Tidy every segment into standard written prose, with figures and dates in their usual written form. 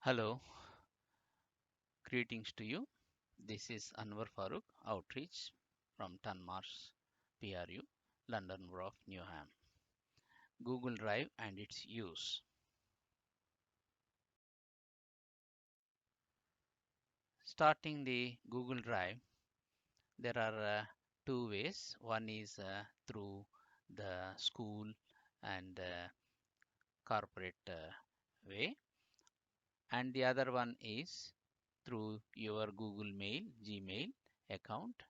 Hello, greetings to you. This is Anwar Farooq, Outreach from Tunmarsh, PRU, London Borough of Newham. Google Drive and its use. Starting the Google Drive, there are two ways. One is through the school and corporate way, and the other one is through your Google Mail, Gmail account,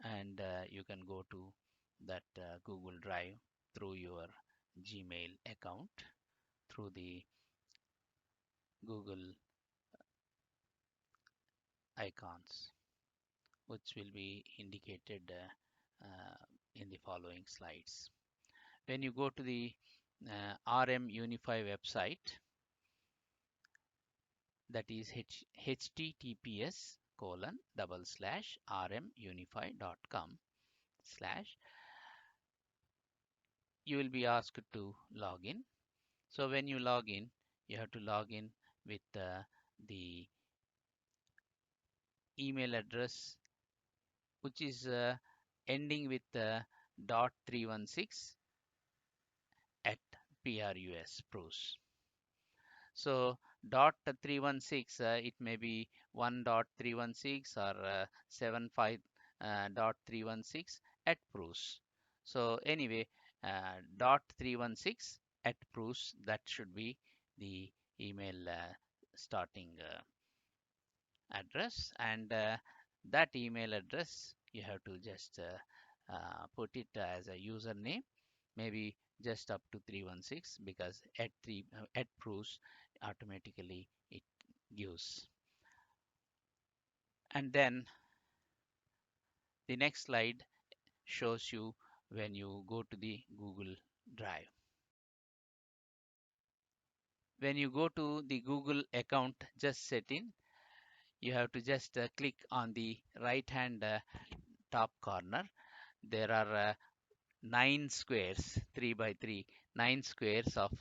and you can go to that Google Drive through your Gmail account through the Google icons, which will be indicated in the following slides. When you go to the RM Unify website, that is https colon double slash rmunify.com slash, you will be asked to log in. So when you log in, you have to log in with the email address which is ending with .316 at PRUS. So .316, it may be 1.316 or 75.316 at PRUS. So anyway, .316 at PRUS, that should be the email starting address, and that email address you have to just put it as a username, maybe just up to 316, because at proofs automatically it gives. And then the next slide shows you when you go to the Google Drive. When you go to the Google account just set in, you have to just click on the right hand top corner. There are 9 squares, 3 by 3, 9 squares of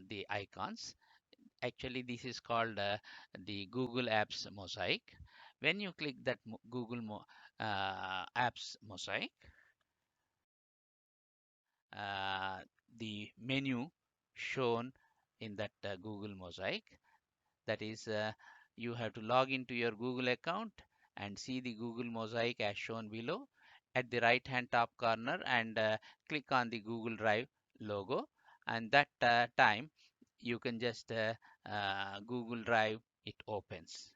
the icons. Actually, this is called the Google Apps mosaic. When you click that Google Apps mosaic, uh, the menu shown in that Google mosaic, that is, you have to log into your Google account and see the Google mosaic as shown below at the right hand top corner, and click on the Google Drive logo, and that time you can just Google Drive, it opens.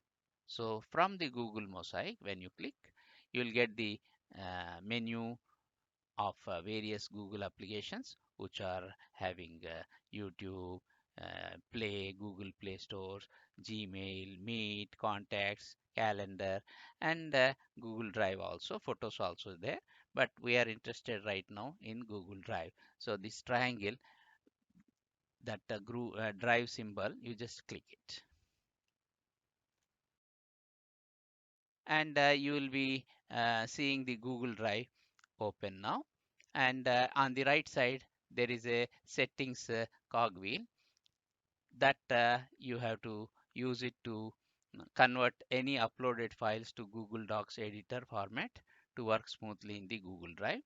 So from the Google mosaic, when you click, you'll get the menu of various Google applications which are having YouTube, Play, Google Play Store, Gmail, Meet, Contacts, Calendar, and Google Drive also. Photos also there, but we are interested right now in Google Drive. So this triangle, that drive symbol, you just click it, and you will be seeing the Google Drive open now. And on the right side, there is a settings cogwheel that you have to use it to convert any uploaded files to Google Docs editor format to work smoothly in the Google Drive.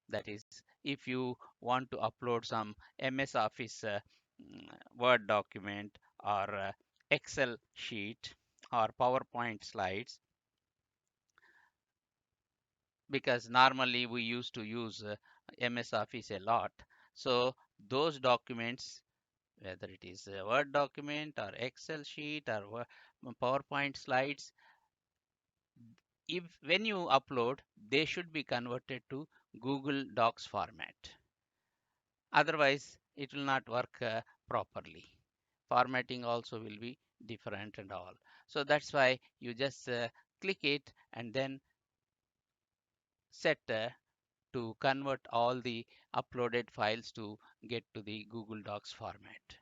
That is, if you want to upload some MS Office Word document, or Excel sheet, or PowerPoint slides, because normally we used to use MS Office a lot. So those documents, whether it is a Word document or Excel sheet or PowerPoint slides, if when you upload, they should be converted to Google Docs format. Otherwise, it will not work properly. Formatting also will be different and all. So that's why you just click it and then set to convert all the uploaded files to get to the Google Docs format.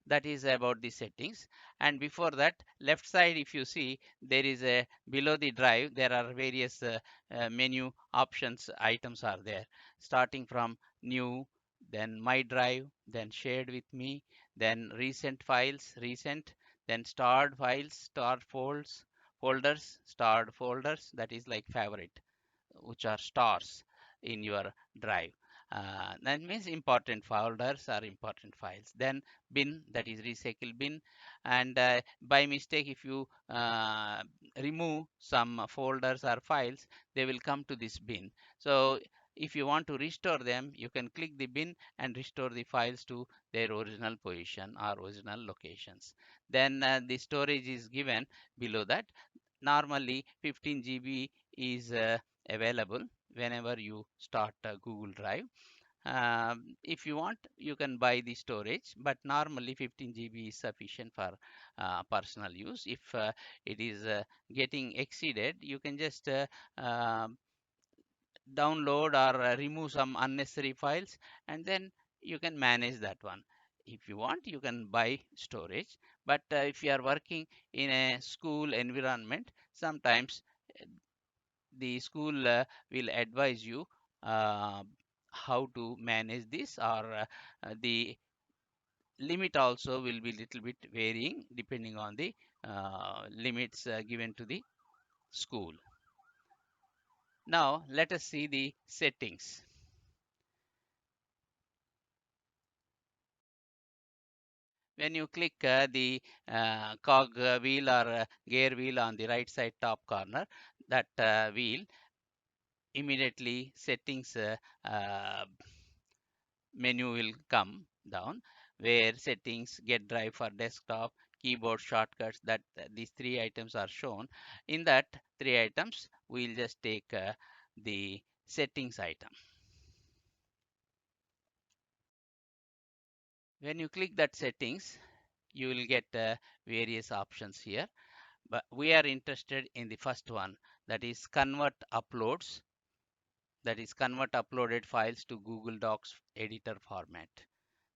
That is about the settings. And before that, left side, if you see, there is a below the drive, there are various menu options, items are there, starting from new, then my drive, then shared with me, then recent files, recent, then stored files, stored folders, stored folders, that is like favorite, which are stars in your drive. That means important folders or important files. Then bin, that is recycle bin. And by mistake, if you remove some folders or files, they will come to this bin. So if you want to restore them, you can click the bin and restore the files to their original position or original locations. Then the storage is given below that. Normally 15 GB is available whenever you start Google Drive. If you want, you can buy the storage, but normally 15 GB is sufficient for personal use. If it is getting exceeded, you can just download or remove some unnecessary files, and then you can manage that one. If you want, you can buy storage, but if you are working in a school environment, sometimes the school will advise you uh, how to manage this, or the limit also will be little bit varying depending on the limits given to the school. Now let us see the settings. When you click the cog wheel or gear wheel on the right side top corner, that wheel, immediately settings uh, menu will come down, where settings, get drive for desktop, keyboard shortcuts, that these three items are shown. In that three items, we'll just take the settings item. When you click that settings, you will get various options here, but we are interested in the first one, that is convert uploads, that is convert uploaded files to Google Docs editor format.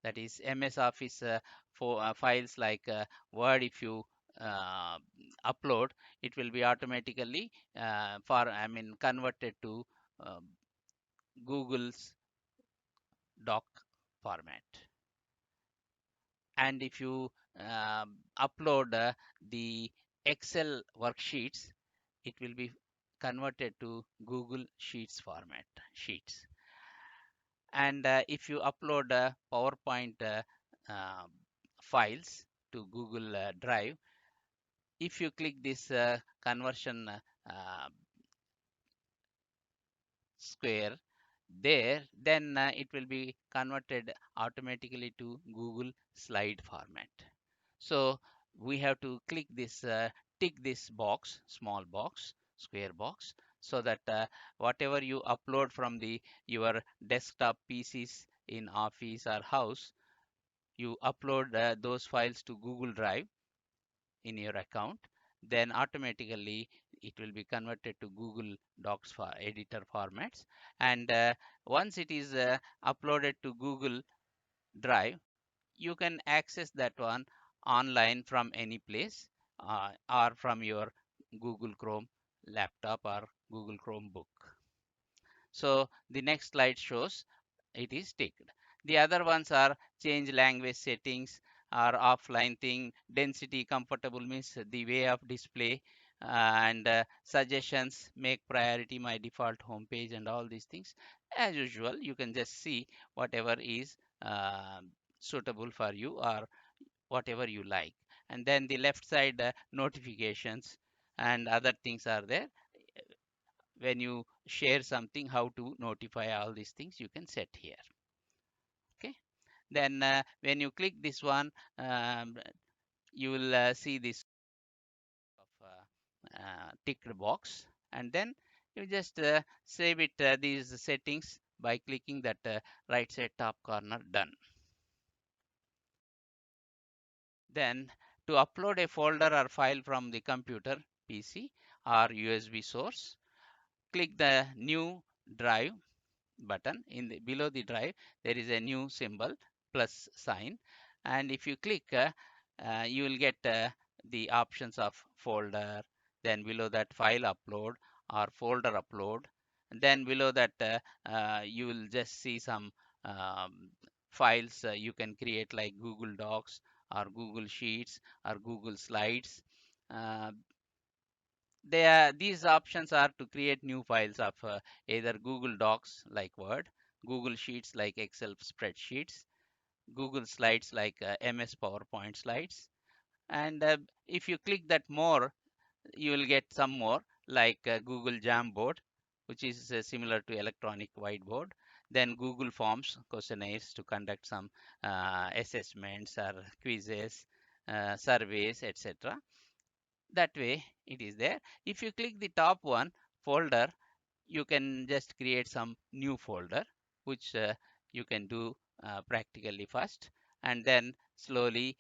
That is MS Office for files like Word. If you uh, upload, it will be automatically converted to uh, Google's doc format. And if you upload the Excel worksheets, it will be converted to Google Sheets format, Sheets. And if you upload PowerPoint uh, files to Google Drive, if you click this conversion square there, then it will be converted automatically to Google slide format. So we have to click this, tick this box, small box, square box, so that whatever you upload from the your desktop PCs in office or house, you upload those files to Google Drive in your account, then automatically it will be converted to Google Docs for editor formats. And once it is uploaded to Google Drive, you can access that one online from any place, or from your Google Chrome laptop or Google Chromebook. So the next slide shows it is ticked. The other ones are change language settings, or offline thing, density comfortable means the way of display, and suggestions, make priority my default home page, and all these things. As usual, you can just see whatever is suitable for you, or whatever you like. And then the left side notifications and other things are there. When you share something, how to notify, all these things you can set here. Okay, then when you click this one, um, you will see this of ticked box, and then you just save it, these settings, by clicking that right side top corner, done. Then to upload a folder or file from the computer, PC, or USB source, click the new drive button. In the below the drive, there is a new symbol, plus sign, and if you click, you will get the options of folder, then below that file upload or folder upload, and then below that you will just see some um, files you can create, like Google Docs or Google Sheets or Google Slides. Uh, these options are to create new files of either Google Docs like Word, Google Sheets like Excel spreadsheets, Google Slides like MS PowerPoint slides. And if you click that more, you will get some more like Google Jamboard, which is similar to electronic whiteboard. Then Google Forms, questionnaires to conduct some assessments or quizzes, surveys, etc. That way it is there. If you click the top one, folder, you can just create some new folder, which you can do practically first, and then slowly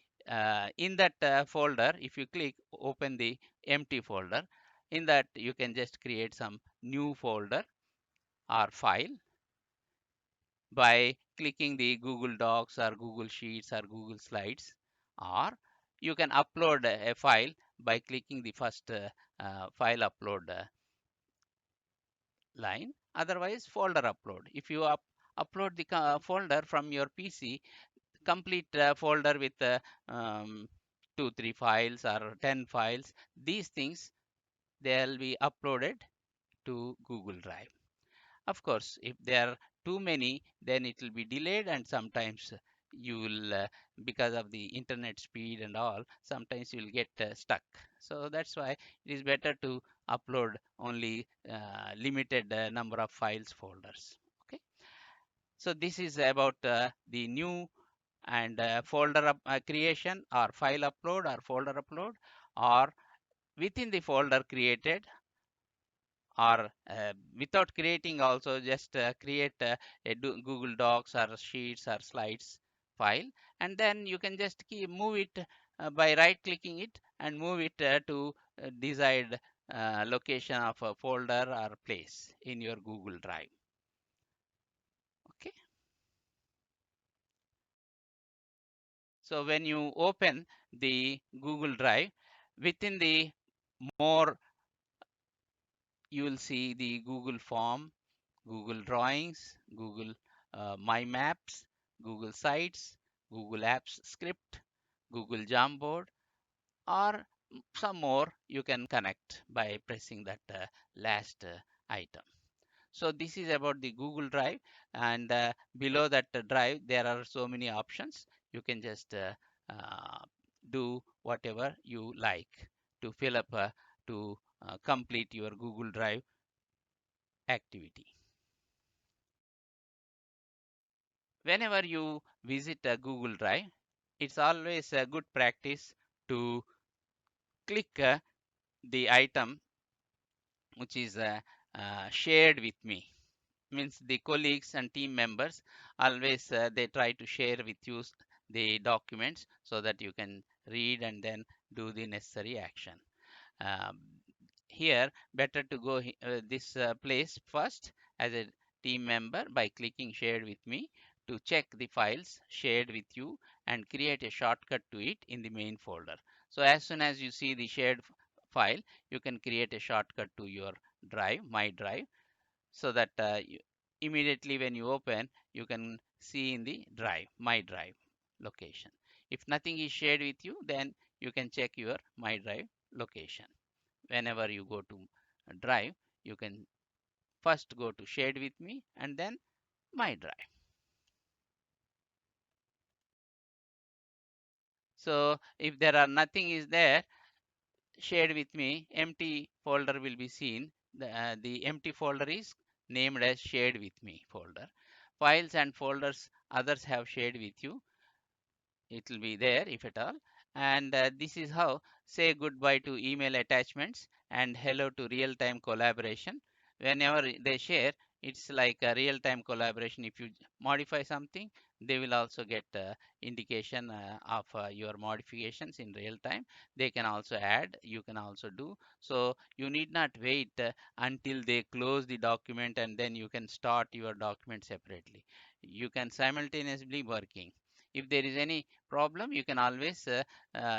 in that folder, if you click open the empty folder, in that you can just create some new folder or file by clicking the Google Docs or Google Sheets or Google Slides, or you can upload a file by clicking the first file upload line. Otherwise, folder upload. If you upload the folder from your PC, complete folder with 2 3 files or 10 files, these things they'll be uploaded to Google Drive. Of course, if there are too many, then it will be delayed, and sometimes you will, because of the internet speed and all, sometimes you will get stuck. So that's why it is better to upload only limited number of files folders. Okay. So this is about the new and folder creation or file upload or folder upload, or within the folder created, or without creating also just create a Google Docs or Sheets or Slides file, and then you can just move it by right clicking it and move it to desired location of a folder or place in your Google Drive. Okay. So when you open the Google Drive, within the more, you will see the Google Form, Google Drawings, Google My Maps, Google Sites, Google Apps Script, Google Jamboard, or some more you can connect by pressing that last item. So this is about the Google Drive, and below that drive there are so many options. You can just uh, do whatever you like to fill up to complete your Google Drive activity. Whenever you visit a Google Drive, it's always a good practice to click the item which is shared with me. Means the colleagues and team members always they try to share with you the documents so that you can read and then do the necessary action. Um, Here, better to go this place first as a team member by clicking shared with me to check the files shared with you and create a shortcut to it in the main folder. So as soon as you see the shared file, you can create a shortcut to your drive, my drive, so that immediately when you open, you can see in the drive, my drive location. If nothing is shared with you, then you can check your my drive location. Whenever you go to drive, you can first go to shared with me and then my drive. So if there are nothing is there shared with me, empty folder will be seen. The empty folder is named as shared with me folder. Files and folders others have shared with you, it will be there if at all. And this is how say goodbye to email attachments and hello to real-time collaboration. Whenever they share, it's like a real-time collaboration. If you modify something, they will also get indication of your modifications in real time. They can also add, you can also do. So you need not wait until they close the document and then you can start your document separately. You can simultaneously working. If there is any problem, you can always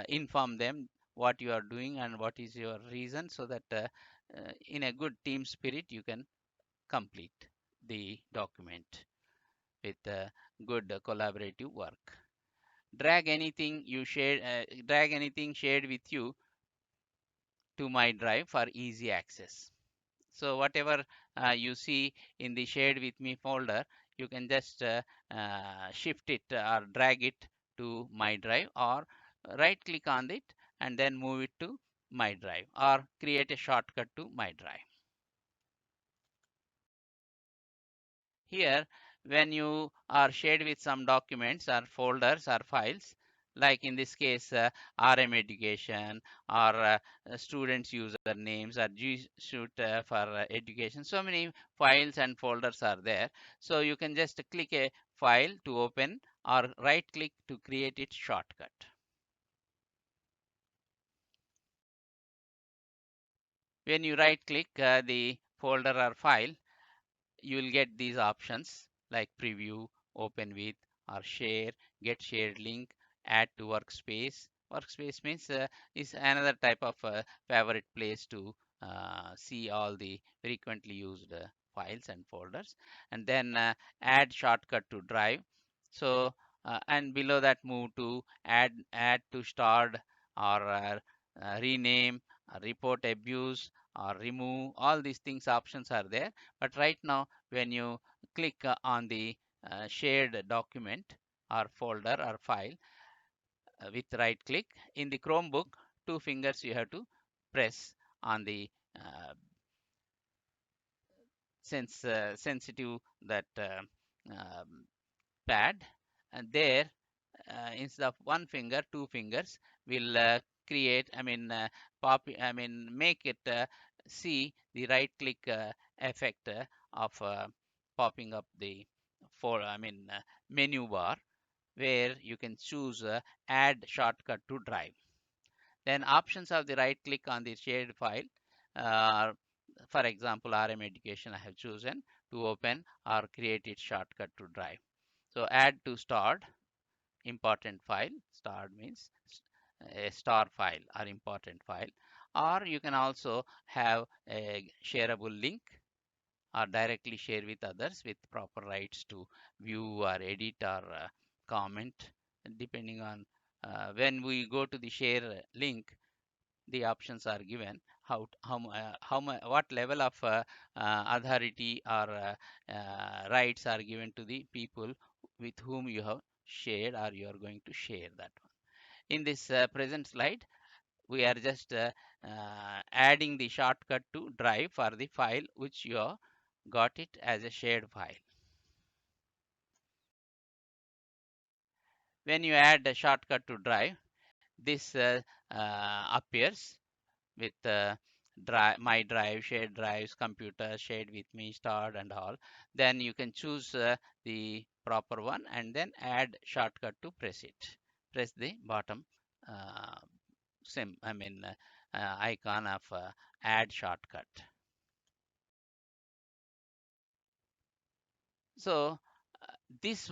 inform them what you are doing and what is your reason, so that in a good team spirit you can complete the document with good collaborative work. drag anything shared with you to my drive for easy access. So whatever you see in the shared with me folder, you can just shift it or drag it to my drive, or right click on it and then move it to my drive, or create a shortcut to my drive. Here, when you are shared with some documents or folders or files, like in this case, RM education or students usernames or G Suite for education, so many files and folders are there. So you can just click a file to open or right click to create its shortcut. When you right click the folder or file, you will get these options like preview, open with, or share, get shared link, add to workspace. Workspace means is another type of favorite place to see all the frequently used files and folders, and then add shortcut to drive. So and below that move to add to stored, or rename, report abuse, or remove. All these things options are there, but right now when you click on the shared document or folder or file with right click in the Chromebook, two fingers you have to press on the uh, sensitive that um, pad, and there instead of one finger, two fingers will create, make it see the right click effect of popping up the menu bar, where you can choose add shortcut to drive. Then options of the right click on the shared file. Uh, for example, RM education I have chosen to open or create its shortcut to drive. So add to stored important file. Stored means a star file or important file. Or you can also have a shareable link or directly share with others with proper rights to view or edit or comment, depending on when we go to the share link, the options are given what level of authority or rights are given to the people with whom you have shared or you are going to share that one. In this present slide, we are just adding the shortcut to drive for the file which you have got it as a shared file. When you add a shortcut to drive, this appears with my drive, shared drives, computer, shared with me, stored, and all. Then you can choose the proper one and then add shortcut to press it. Press the bottom uh, icon of add shortcut. So this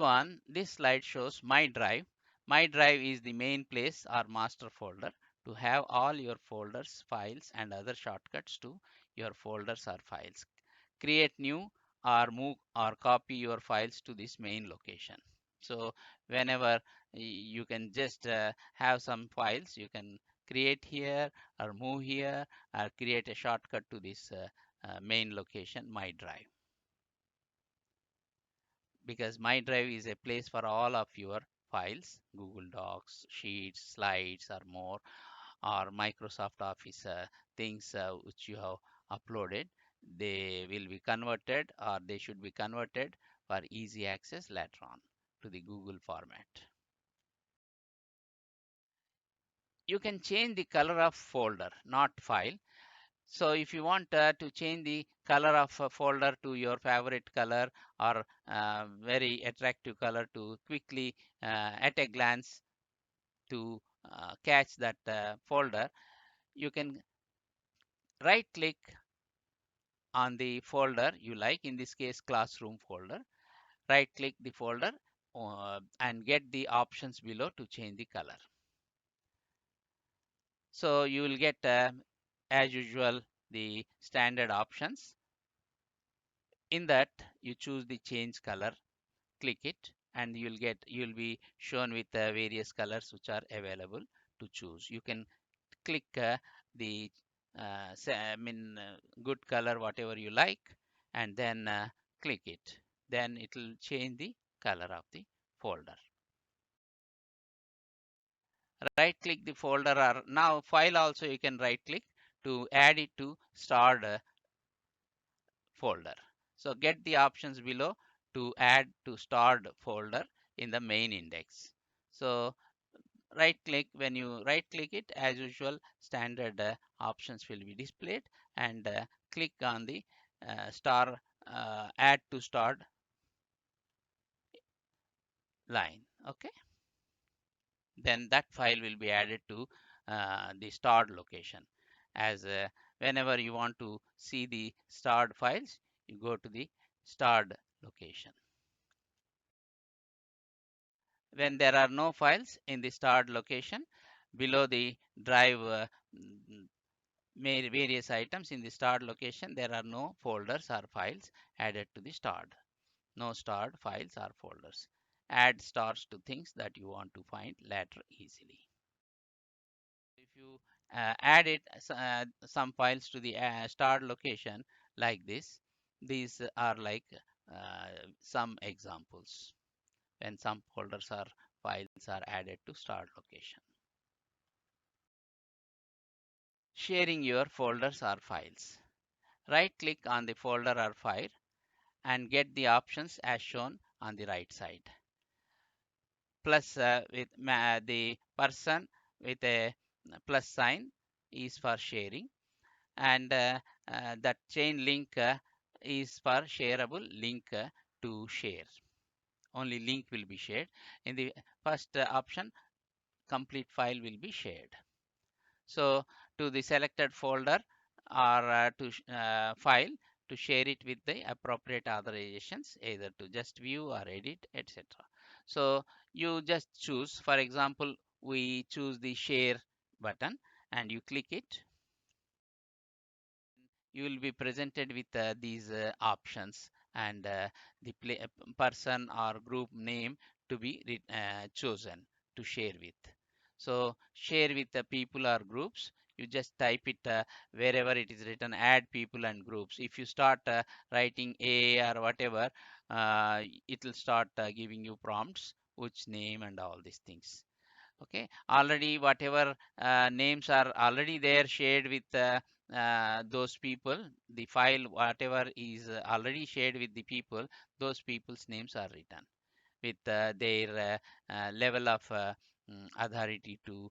slide shows my drive. My drive is the main place or master folder to have all your folders, files, and other shortcuts to your folders or files. Create new or move or copy your files to this main location. So whenever you can just have some files, you can create here or move here or create a shortcut to this main location, my drive, because my drive is a place for all of your files, Google Docs, Sheets, Slides, or more, or Microsoft Office things which you have uploaded. They will be converted, or they should be converted for easy access later on to the Google format. You can change the color of folder, not file. So if you want to change the color of a folder to your favorite color, or very attractive color to quickly at a glance to catch that folder, you can right click on the folder you like, in this case classroom folder. Right click the folder and get the options below to change the color. So you will get as usual the standard options. In that, you choose the change color, click it, and you'll be shown with various colors which are available to choose. You can click the good color whatever you like, and then click it. Then it will change the color of the folder. Right click the folder, or now file also you can right click to add it to stored folder. So get the options below to add to stored folder in the main index. So right click, when you right click it, as usual standard options will be displayed, and click on the star add to stored line. Okay, then that file will be added to the stored location. As whenever you want to see the stored files, you go to the stored location. When there are no files in the stored location, below the drive various items in the stored location, there are no folders or files added to the stored. No stored files or folders. Add stars to things that you want to find later easily. If you add some files to the stored location like this, these are like some examples when some folders or files are added to stored location. Sharing your folders or files. Right click on the folder or file and get the options as shown on the right side. Plus with the person with a plus sign is for sharing, and that chain link is for shareable link to share. Only link will be shared. In the first option, complete file will be shared. So to the selected folder or to file, to share it with the appropriate authorizations, either to just view or edit, etc. So you just choose, for example, we choose the share button and you click it. You will be presented with these options, and the person or group name to be chosen to share with. So share with the people or groups, you just type it wherever it is written add people and groups. If you start writing a or whatever, it will start giving you prompts which name and all these things. Okay, already whatever names are already there shared with those people, the file whatever is already shared with the people, those people's names are written with their level of authority to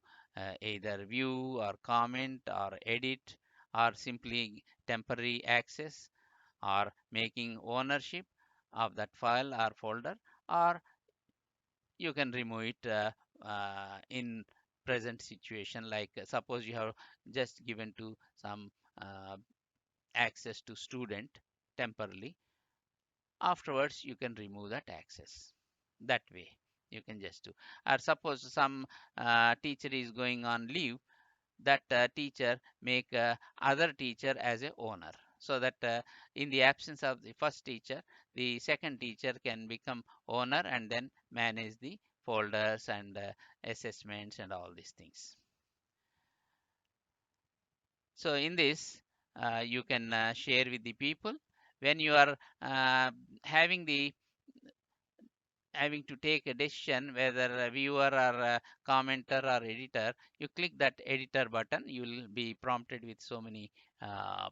either view or comment or edit, or simply temporary access, or making ownership of that file or folder, or you can remove it in present situation, like suppose you have just given to some uh, access to student temporarily, afterwards you can remove that access. That way you can just do. Or suppose some teacher is going on leave, that teacher make other teacher as a owner, so that in the absence of the first teacher, the second teacher can become owner and then manage the folders and assessments and all these things. So in this you can share with the people. When you are uh, having the having to take a decision whether a viewer or a commenter or editor, you click that editor button, you will be prompted with so many uh,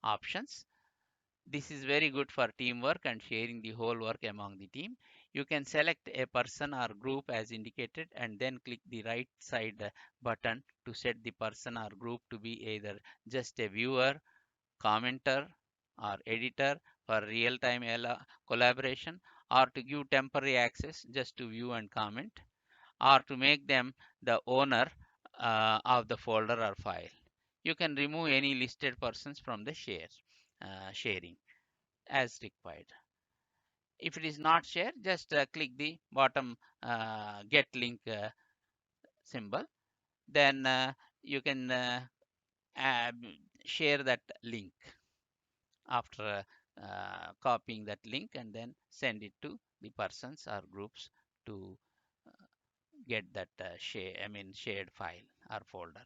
options. This is very good for teamwork and sharing the whole work among the team. You can select a person or group as indicated and then click the right side button to set the person or group to be either just a viewer, commenter, or editor for real-time collaboration, or to give temporary access just to view and comment, or to make them the owner of the folder or file. You can remove any listed persons from the sharing as required. If it is not shared, just click the bottom get link symbol. Then you can share that link after copying that link and then send it to the persons or groups to get that shared file or folder.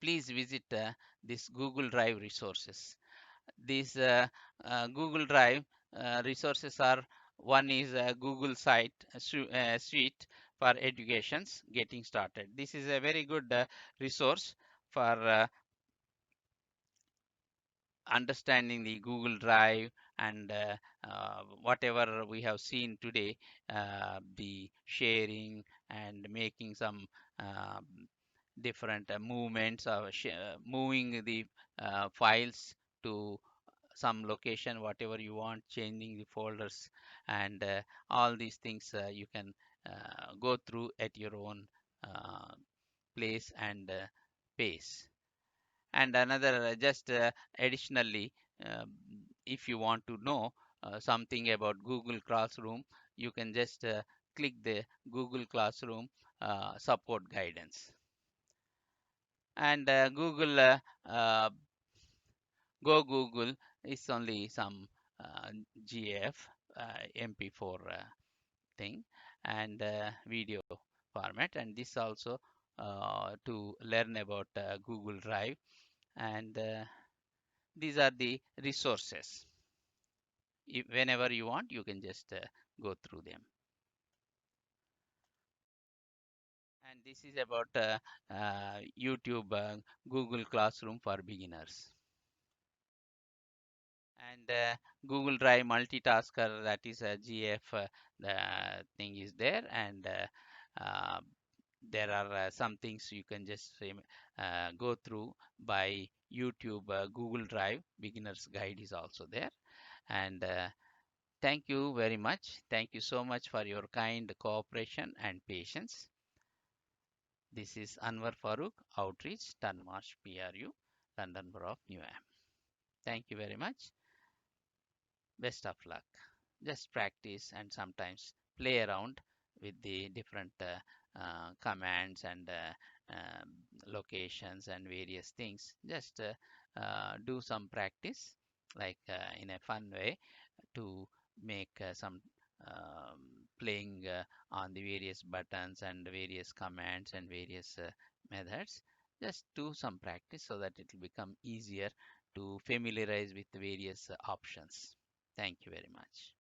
Please visit this Google Drive resources. These Google Drive resources are, one is Google site suite for educations getting started. This is a very good resource for understanding the Google Drive and whatever we have seen today, the sharing and making some uh, different movements of moving the files to some location, whatever you want, changing the folders, and all these things you can go through at your own uh, place and pace. And another, just additionally, um, if you want to know something about Google Classroom, you can just click the Google Classroom support guidance. And uh, Go Google is only some GF MP4 thing and video format, and this also to learn about Google Drive, and these are the resources. Whenever you want, you can just go through them. And this is about YouTube Google Classroom for beginners. And Google Drive multitasker, that is a GF the thing is there, and there are some things you can just go through by YouTube. Google Drive beginners guide is also there. And thank you very much. Thank you so much for your kind cooperation and patience. This is Anwar Farooq, Outreach, Tunmarsh, PRU, London Borough of Newham. Thank you very much. Best of luck. Just practice and sometimes play around with the different commands and locations and various things. Just do some practice, like in a fun way, to make some playing on the various buttons and various commands and various methods. Just do some practice so that it will become easier to familiarize with the various options. Thank you very much.